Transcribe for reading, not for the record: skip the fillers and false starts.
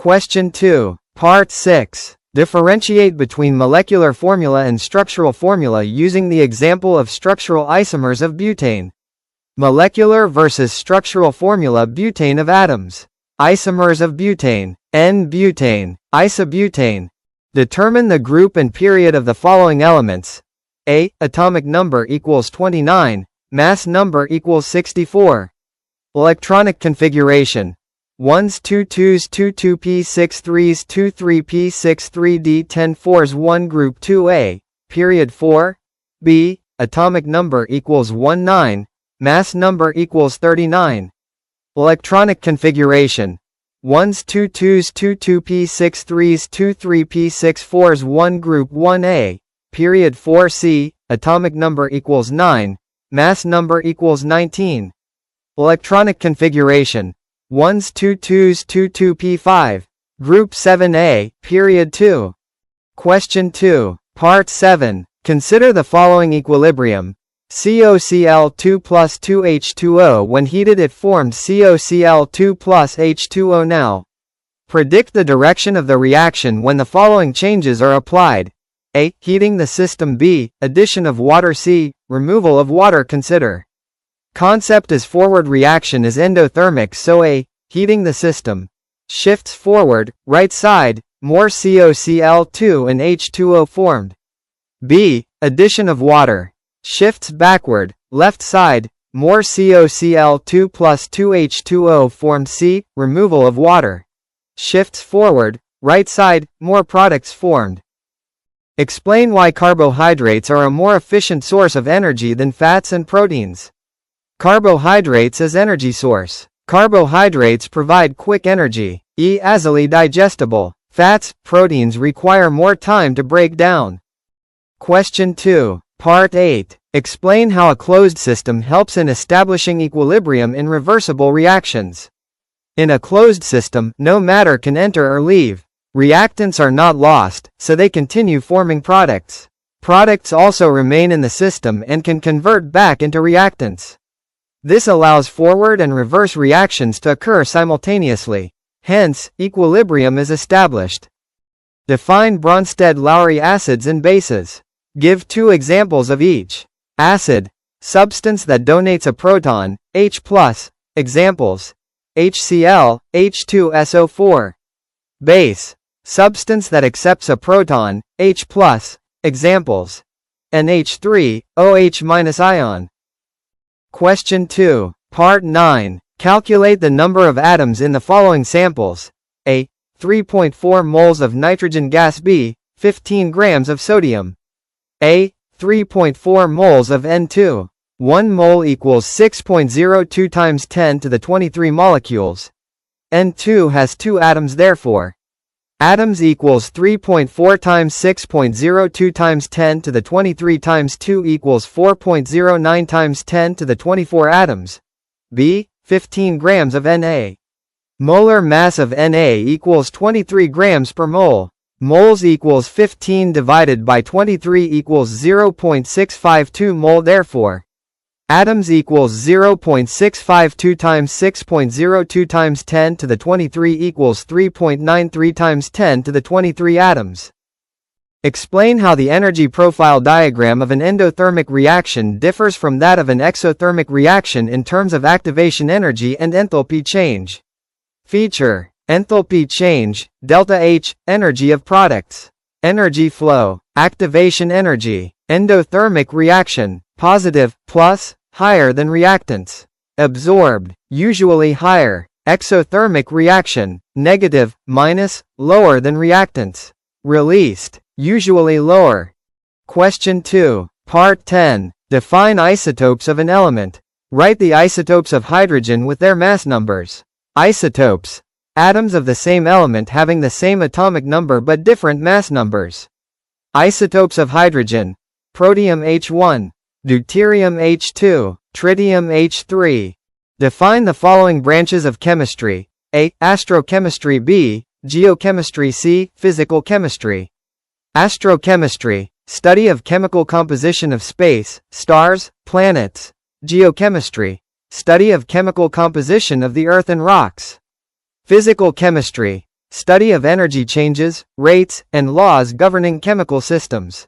Question 2. Part 6. Differentiate between molecular formula and structural formula using the example of structural isomers of butane. Molecular versus structural formula: butane of atoms. Isomers of butane: N-butane, isobutane. Determine the group and period of the following elements. A. Atomic number equals 29, mass number equals 64. Electronic configuration: 1s 2 2s 2 2p 6 3s 2 3p 6 3d 10 4s 1 group 2a, period 4. B. Atomic number equals 19, mass number equals 39. Electronic configuration: 1s 2 2s 2 2p 6 3s 2 3p 6 4s 1 group 1a, period 4. C. Atomic number equals 9, mass number equals 19. Electronic configuration: 1s 2 2s 2 2p 5, group 7a, period 2. Question 2. Part 7. Consider the following equilibrium. COCl2 plus 2H2O. When heated it formed COCl2 plus H2O. Now, predict the direction of the reaction when the following changes are applied. A. Heating the system. B. Addition of water. C. Removal of water. Consider. Concept is forward reaction is endothermic, so A. Heating the system shifts forward, right side, more COCl2 and H2O formed. B. Addition of water shifts backward, left side, more COCl2 plus 2H2O formed. C. Removal of water shifts forward, right side, more products formed. Explain why carbohydrates are a more efficient source of energy than fats and proteins. Carbohydrates as energy source. Carbohydrates provide quick energy, easily digestible. Fats, proteins require more time to break down. Question 2. Part 8. Explain how a closed system helps in establishing equilibrium in reversible reactions. In a closed system, no matter can enter or leave. Reactants are not lost, so they continue forming products. Products also remain in the system and can convert back into reactants. This allows forward and reverse reactions to occur simultaneously. Hence, equilibrium is established. Define Bronsted-Lowry acids and bases. Give 2 examples of each. Acid, substance that donates a proton, H+. Examples: HCl, H2SO4. Base, substance that accepts a proton, H+. Examples: NH3, OH- ion. Question 2. Part 9. Calculate the number of atoms in the following samples. A. 3.4 moles of nitrogen gas. B. 15 grams of sodium. A. 3.4 moles of N2. 1 mole equals 6.02 times 10 to the 23 molecules. N2 has 2 atoms, therefore atoms equals 3.4 times 6.02 times 10 to the 23 times 2 equals 4.09 times 10 to the 24 atoms. B. 15 grams of Na. Molar mass of Na equals 23 grams per mole. Moles equals 15 divided by 23 equals 0.652 mole, therefore atoms equals 0.652 times 6.02 times 10 to the 23 equals 3.93 times 10 to the 23 atoms. Explain how the energy profile diagram of an endothermic reaction differs from that of an exothermic reaction in terms of activation energy and enthalpy change. Feature: enthalpy change, delta H, energy of products. Energy flow, activation energy. Endothermic reaction, positive, plus, higher than reactants. Absorbed, usually higher. Exothermic reaction, negative, minus, lower than reactants. Released, usually lower. Question 2. Part 10. Define isotopes of an element. Write the isotopes of hydrogen with their mass numbers. Isotopes: atoms of the same element having the same atomic number but different mass numbers. Isotopes of hydrogen: protium H1, deuterium H2, tritium H3. Define the following branches of chemistry. A. Astrochemistry. B. Geochemistry. C. Physical chemistry. Astrochemistry: study of chemical composition of space, stars, planets. Geochemistry: study of chemical composition of the earth and rocks. Physical chemistry: Study of energy changes, rates, and laws governing chemical systems.